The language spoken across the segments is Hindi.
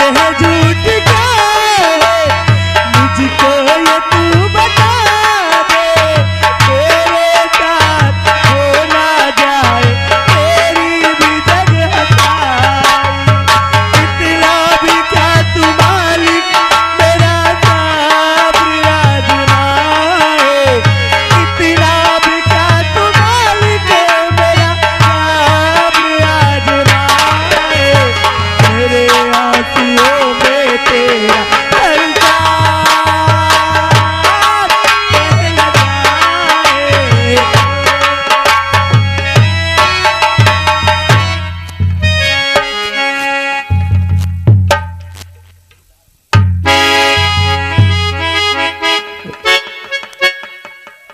है झूठ क्या है, मुझको ये तू बता दे, तेरे साथ हो ना जाए तेरी भी जगह हटाई। इतना भी क्या तू मालिक मेरा साब्र आजमाए, इतना भी क्या तू मालिक मेरा साब्र आजमाए, मेरे आंसुओं में तेरा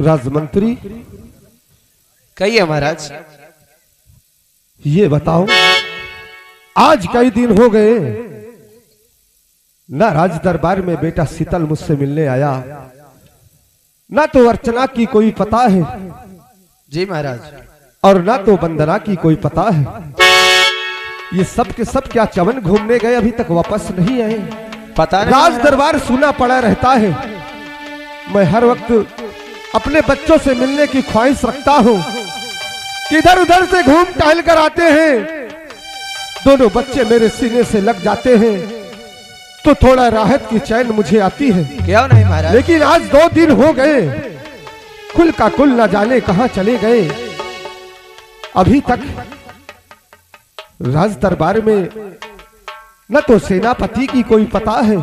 राजमंत्री कहिए महाराज। ये बताओ, आज कई दिन हो गए ना राज दरबार में बेटा शीतल मुझसे मिलने आया, ना तो अर्चना की कोई पता है जी महाराज, और ना तो वंदना की कोई पता है। ये सब के सब क्या चवन घूमने गए, अभी तक वापस नहीं आए। पता नहीं राज दरबार सुना पड़ा रहता है। मैं हर वक्त अपने बच्चों से मिलने की ख्वाहिश रखता हूँ, इधर उधर से घूम टहल कर आते हैं, दोनों बच्चे मेरे सीने से लग जाते हैं तो थोड़ा राहत की चैन मुझे आती है। क्यों नहीं महाराज। लेकिन आज 2 दिन हो गए, कुल का कुल न जाने कहां चले गए। अभी तक राज दरबार में न तो सेनापति की कोई पता है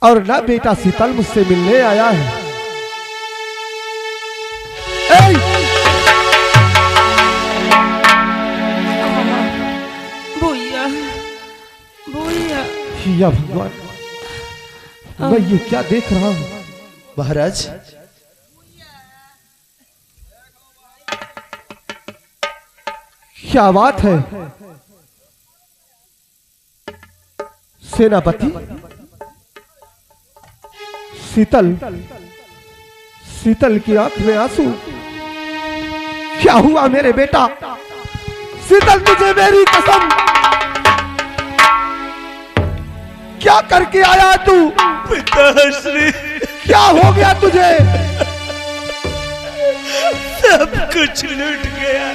और न बेटा शीतल मुझसे मिलने आया है। भैया भैया, या भगवान, मैं ये क्या देख रहा हूं। महाराज क्या बात है। सेनापति, शीतल, शीतल की आंख में आंसू। क्या हुआ मेरे बेटा? शीतल, तुझे मेरी कसम, क्या करके आया तू? पिताश्री, क्या हो गया तुझे? सब कुछ लूट गया।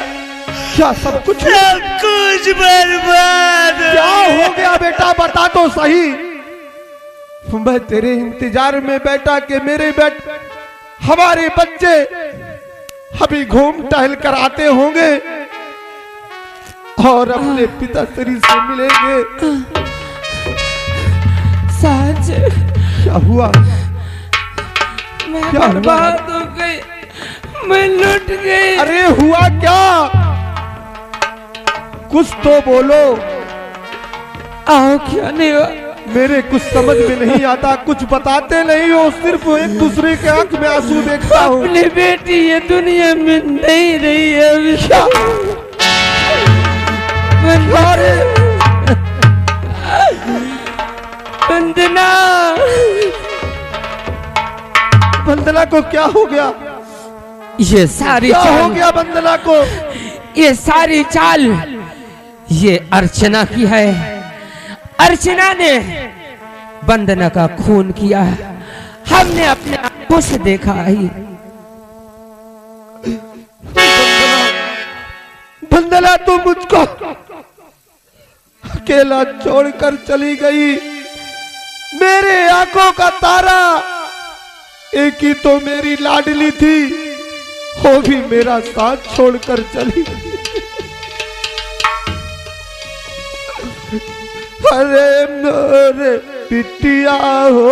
क्या सब कुछ? सब कुछ बर्बाद। क्या हो गया बेटा, बता तो सही। मैं तेरे इंतजार में बैठा के मेरे हमारे बच्चे अभी घूम टहल कर आते होंगे और अपने पिताश्री से मिलेंगे। सच क्या हुआ? मैं क्या हुआ? बर्बाद हो गई, मैं लुट गई। अरे हुआ क्या? कुछ तो बोलो। आओ, क्या नहीं हुआ? मेरे कुछ समझ में नहीं आता, कुछ बताते नहीं हो, सिर्फ एक दूसरे के आंख में आंसू देखता हूँ। अपनी बेटी ये दुनिया में नहीं रही है अभी। वंदना, वंदना को क्या हो गया? ये सारी क्या हो चाल, गया वंदना को? ये सारी चाल ये अर्चना की है। अर्चना ने वंदना का खून किया, हमने अपने आंखों से देखा है। वंदना तो मुझको अकेला छोड़कर चली गई। मेरे आंखों का तारा, एक ही तो मेरी लाडली थी, वो भी मेरा साथ छोड़कर चली गई। अरे मोरे पिटिया हो,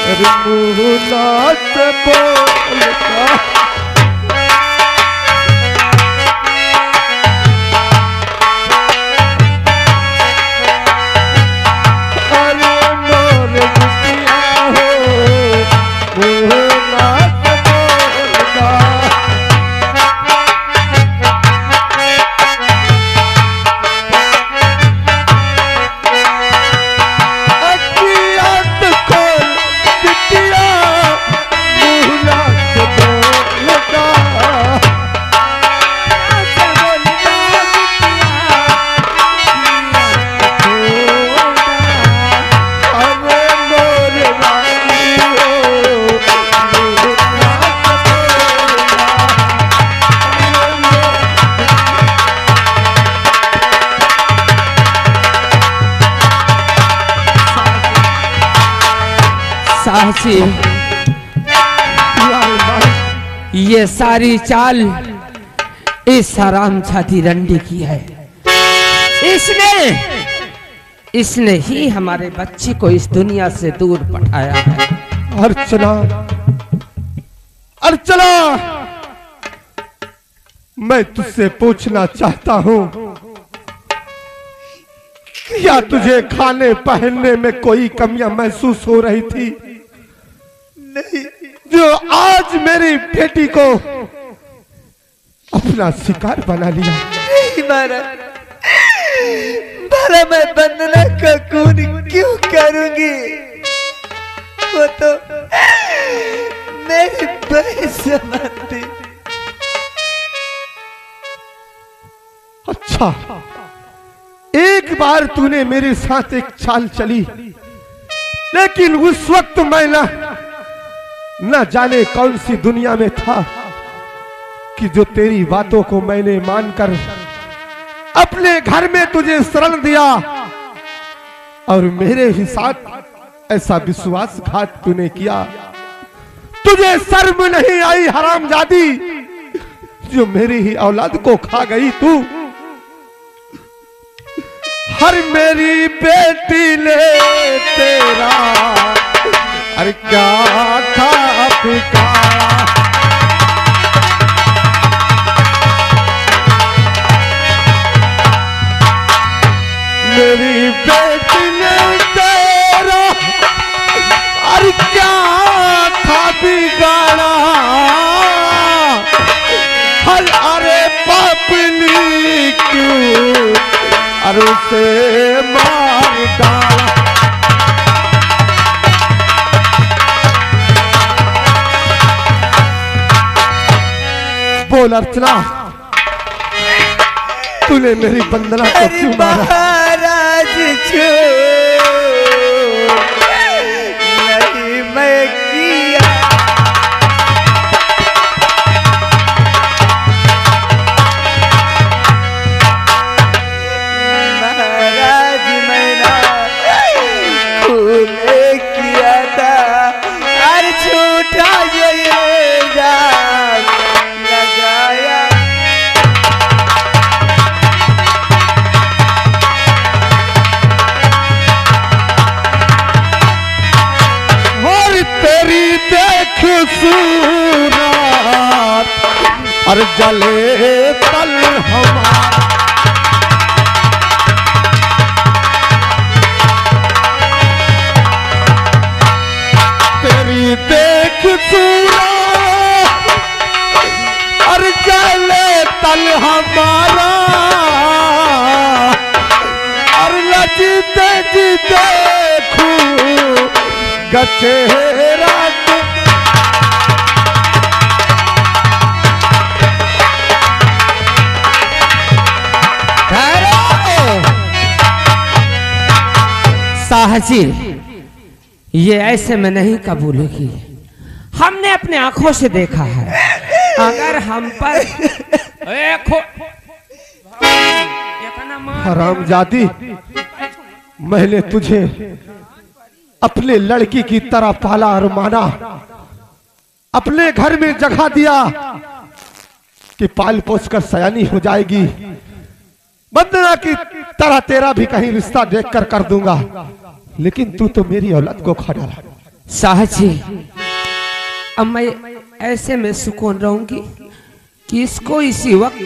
अरे मुँह नाच बोलता। साहसी, लाल मालिक, ये सारी चाल इस हरामजादी रंडी की है। इसने ही हमारे बच्चे को इस दुनिया से दूर पठाया है। अर्चना, अर्चना, मैं तुझसे पूछना चाहता हूं, क्या तुझे खाने पहनने में कोई कमियां महसूस हो रही थी? नहीं, जो आज मेरी बेटी को अपना शिकार बना लिया। नहीं महाराज, भला मैं वंदना का खून क्यों करूंगी? वो तो मेरी बहन समान थी। अच्छा, एक बार तूने मेरे साथ एक चाल चली, लेकिन उस वक्त मैं न जाने कौन सी दुनिया में था कि जो तेरी बातों को मैंने मानकर अपने घर में तुझे शरण दिया और मेरे ही साथ ऐसा विश्वासघात तूने किया। तुझे शर्म नहीं आई हरामजादी, जो मेरी ही औलाद को खा गई तू। हर मेरी बेटी ने तेरा अरे क्या था पिकारा, मेरी बेटी ने तेरा अरे क्या था बिगाड़ा। हर अरे पापनी क्यों अरे उसे मार डाला। बोल अर्चना, तूने मेरी वंदना को क्यों मारा? महाराज नहीं मैं किया, महाराज मैंने खून किया था और झूठा इल्जाम लगाया। तेरी देख सूरत और जले तल हमारा, तेरी देख सूरत और जले तल हमारा, और लजीते जी देखूं गचेरा साहसी, ये ऐसे में नहीं कबूलेगी। हमने अपने आंखों से देखा है। अगर हम पर हरामजादी, मैंने तुझे अपने लड़की की तरह पाला और माना, अपने घर में जगह दिया कि पाल पोस कर सयानी हो जाएगी। वंदना की तरह तेरा भी कहीं रिश्ता देखकर कर दूंगा, लेकिन तू तो मेरी औलाद को खा डाला। साहजी, अब मैं ऐसे में सुकून रहूंगी कि इसको इसी वक्त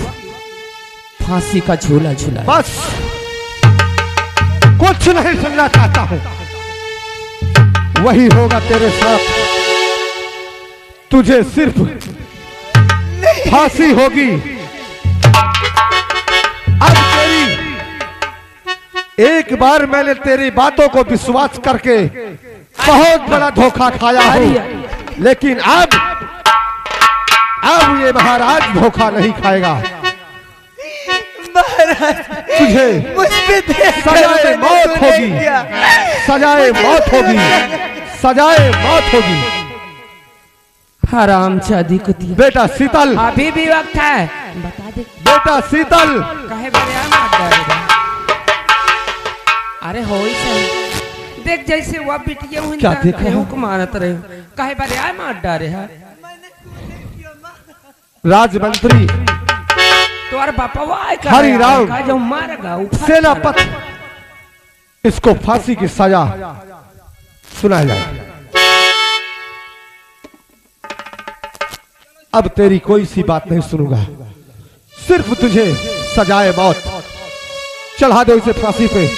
फांसी का झूला झूला। बस, कुछ नहीं सुनना चाहता हूं, वही होगा तेरे साथ। तुझे सिर्फ फांसी होगी। अब तेरी एक बार मैंने तेरी बातों को विश्वास करके बहुत बड़ा धोखा खाया हूं, लेकिन अब ये महाराज धोखा नहीं खाएगा। तुझे सजाए मौत होगी, सजाए मौत होगी, सजाए मौत होगी। हरामजादी कुतिया। बेटा शीतल, अभी भी वक्त है, बता दे। बेटा शीतल, कहे बरिया मत डरेगा। अरे हो ही सही। देख जैसे वह बिटिया हुई क्या देखा है? हुक मारत रहे काहे बारे आए मार डारे है राजमंत्री तुम्हारा बापा वो आए हरि राम का जो मारेगा सेनापति इसको फांसी की सजा सुनाया जाए। अब तेरी कोई सी बात नहीं सुनूंगा, सिर्फ तुझे सजाए मौत चढ़ा दो इसे फांसी पे,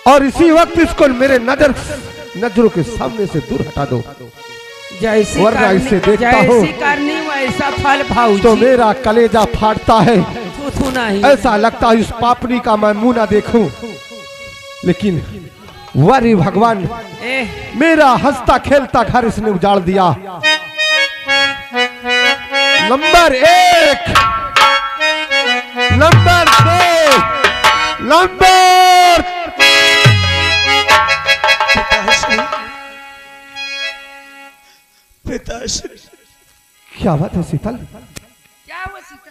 और इसी वक्त इसको मेरे नजरों के सामने से दूर हटा दो, जैसी वरना इसे देखता हूँ जैसी करनी वैसा फल भाऊजी तो मेरा कलेजा फाटता है। थू नहीं ऐसा लगता है इस पापनी का मैं मुंह ना देखूं, लेकिन वरी भगवान मेरा हंसता खेलता घर इसने उजाड़ दिया। नंबर 1, नंबर 2, नंबर पिताश्री क्या बात है शीतल? क्या हुआ सीता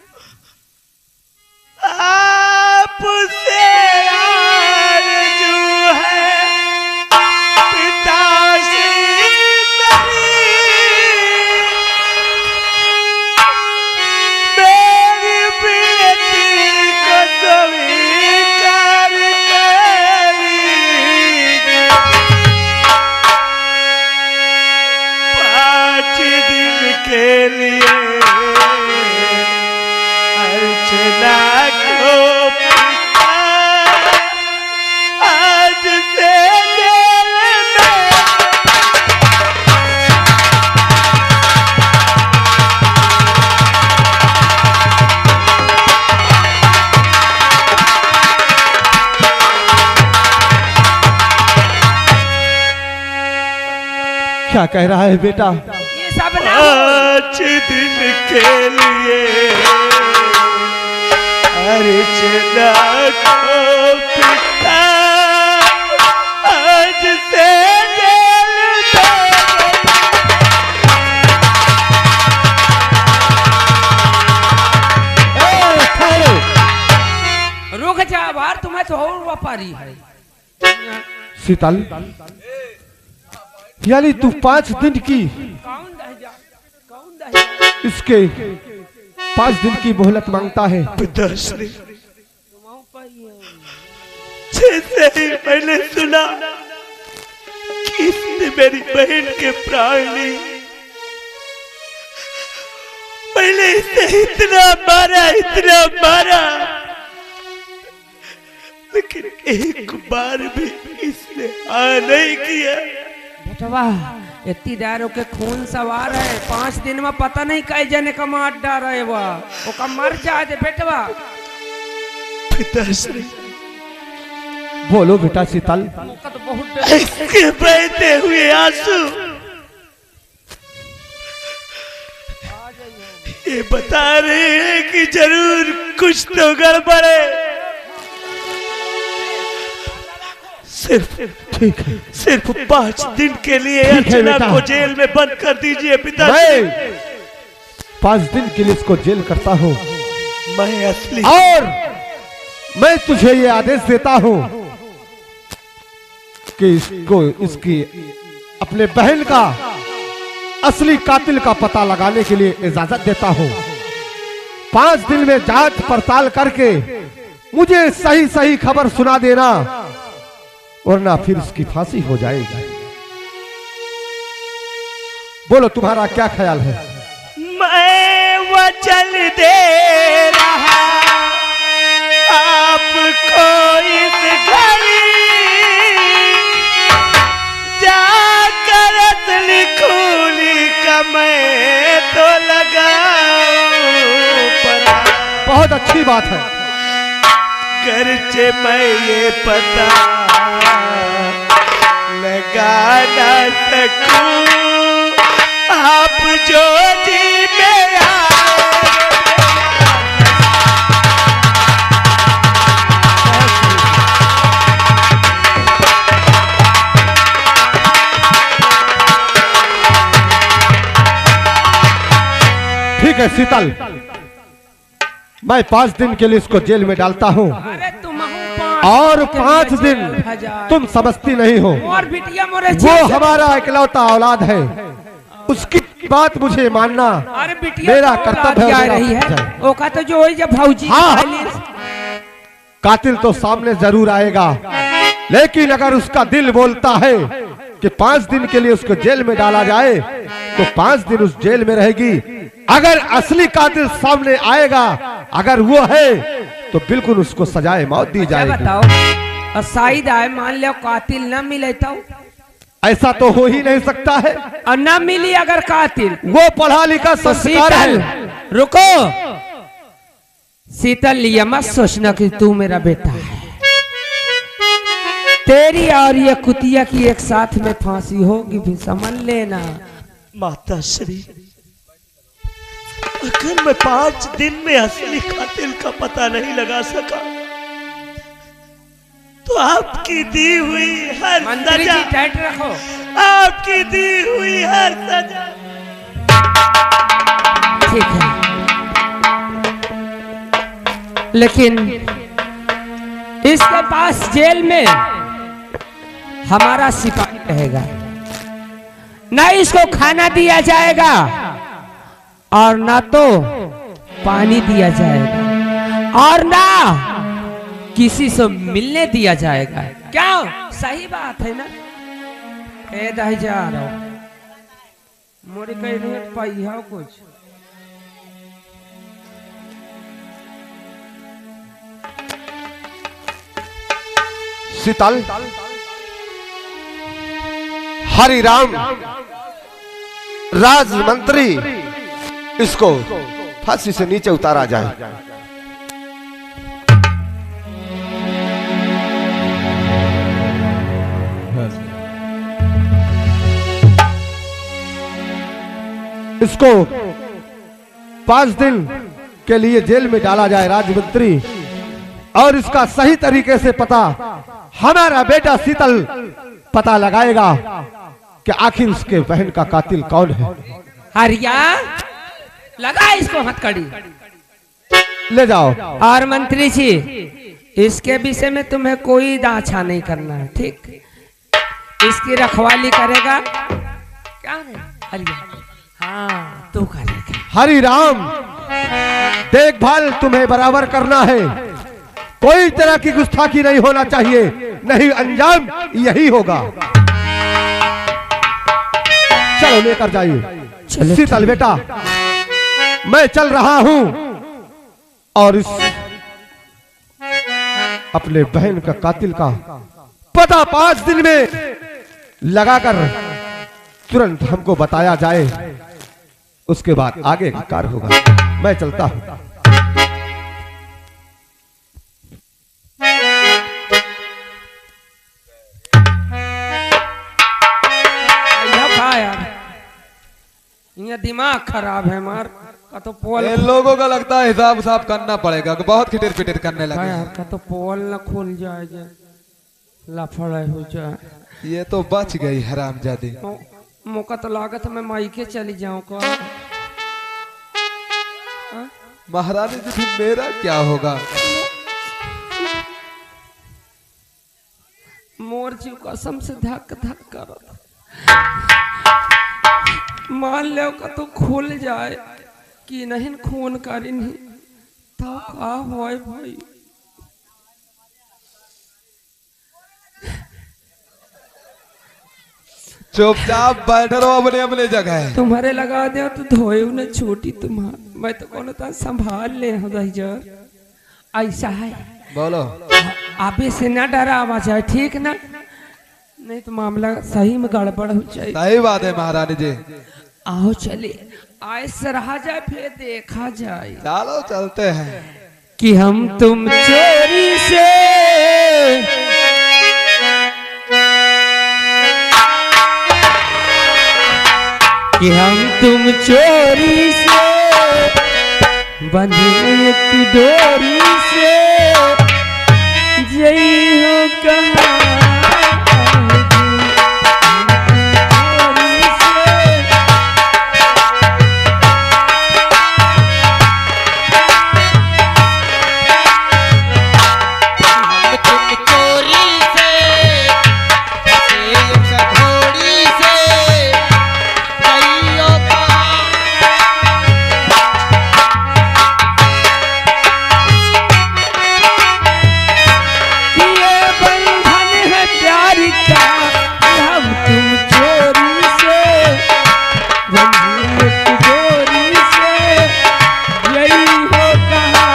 आपसे आरज़ू है पिताश्री मेरी बेटी को स्वीकार करिए। 5 दिन के लिए अर्चना को पिता आज से जेल में क्या कह रहा है बेटा? ये सब ना हो। 5 दिन के लिए अर्चना को पिता आज से जेल में रुक जा बाहर तुम्हें तो और व्यापारी है शीतल यानी तू 5 दिन की कौन दह जा कौन दह जा इसके 5 दिन की मोहलत मांगता है। पिताश्री जैसे ही मैंने सुना कि इसने मेरी बहन के प्राण लिए, मैंने इसे इतना मारा, लेकिन एक बार भी इसने हाँ नहीं किया। बेटवा इतनी दारों के खून सवार है 5 दिन में पता नहीं कई जने का मार डाल रहे वो का मर जाए बेटवा। पिताश्री बोलो बेटा शीतल। मौका तो बहुत डर इसके बहते हुए आंसू ये बता रहे हैं कि जरूर कुछ तो गड़बड़ है। सिर्फ 5 दिन के लिए अर्चना को जेल में बंद कर दीजिए पिताश्री। मैं 5 दिन के लिए इसको जेल करता हूँ, मैं असली और मैं तुझे ये आदेश देता हूँ कि इसको इसकी अपने बहन का असली कातिल का पता लगाने के लिए इजाजत देता हूँ। 5 दिन में जांच पड़ताल करके मुझे सही खबर सुना देना, वरना फिर उसकी फांसी हो जाएगी। बोलो तुम्हारा क्या ख्याल है? मैं वचन दे रहा आपको इस घड़ी जाकर असली खूली का मैं तो लगाऊं पता। बहुत अच्छी बात है। करचे मैं ये पता लगा ना सकूं आप जो जी में आए। ठीक है शीतल, मैं 5 दिन के लिए इसको जेल में डालता हूँ। अरे तुम 5 और 5 दिन तुम समझती नहीं हो। और बिटिया मोरे वो हमारा इकलौता औलाद है, उसकी बात मुझे मानना अरे बिटिया मेरा तो कर्तव्य औलाद है। जा रही है ओका तो जो होई जब भौजी हाँ, कातिल तो सामने जरूर आएगा, लेकिन अगर उसका दिल बोलता है कि 5 दिन के लिए उसको जेल में डाला जाए तो 5 दिन उस जेल में रहेगी। अगर असली कातिल सामने आएगा, अगर वो है तो बिल्कुल उसको सजाए मौत दी जाएगी। बताओ और शायद आए मान लो कातिल न मिले तो ऐसा तो हो ही नहीं सकता है। और न मिली अगर कातिल वो पढ़ा लिखा तो संस्कार है। रुको शीतल, ये मत सोचना कि तू मेरा बेटा है। तेरी और ये कुतिया की एक साथ में फांसी होगी भी समझ लेना। माता श्री, अगर मैं 5 दिन में असली कातिल का पता नहीं लगा सका तो आपकी दी हुई हर मंत्री सजा, जी टाइट रखो, आपकी दी हुई हर सजा। ठीक है, लेकिन इसके पास जेल में हमारा सिपाही रहेगा, ना इसको खाना दिया जाएगा और ना तो पानी दिया जाएगा और ना किसी से मिलने दिया जाएगा। क्या सही बात है ना? ए दही जा रहा हूं मोरी कहीं रेट पाई है कुछ। शीतल, हरिराम राजमंत्री, इसको फांसी से नीचे उतारा जाए। इसको 5 दिन के लिए जेल में डाला जाए राजमंत्री, और इसका सही तरीके से पता हमारा बेटा शीतल पता लगाएगा कि आखिर उसके बहन का कातिल कौन है। हरिया लगा इसको हथकड़ी, ले जाओ। और मंत्री जी इसके विषय में तुम्हें कोई दाछा नहीं करना है, ठीक? इसकी रखवाली करेगा क्या रे हरिया? हाँ तू करेगा। हरिराम, देखभाल तुम्हें बराबर करना है, कोई तरह की गुस्ताखी नहीं होना चाहिए, नहीं अंजाम यही होगा। चलो लेकर जाइए। शीतल बेटा, मैं चल रहा हूं और इस अपने बहन का कातिल का पता 5 दिन में लगाकर तुरंत हमको बताया जाए, उसके बाद आगे का कार्य होगा। मैं चलता हूं। ये दिमाग खराब है मार का तो पोल। इन लोगों का लगता है हिसाब उसाब करना पड़ेगा, बहुत खिटेर पिटेर करने लगे यार का तो पोल न खुल जाए, लफड़ा हो जाए। ये तो बच गई हरामजादी। मौका तो लागत मैं मायके चली जाऊं का। महारानी जी फिर मेरा क्या होगा? मोर जीव कसम से धक धक कर मान लो का तो खुल जाए कि नहीं खून करी नहीं तो का होए भाई। चुपचाप बैठ रहो अपने अपने जगह। तुम्हारे लगा दे तो धोए न छोटी तुम्हार, मैं तो कौन था संभाल ले ऐसा है। बोलो। अभी से न डरा आवाज है, ठीक ना? नहीं तो मामला सही में गड़बड़ हो जाए। सही बात है महारानी जी। आओ चले, आए से रहा जाए फिर देखा जाए। चलो चलते हैं। कि हम तुम चोरी से कि हम तुम चोरी से बंधे एक डोरी से जई हो कहाँ था हम तुम चोरी से रंजीत गोरी से यही हो कहा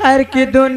हर के दोने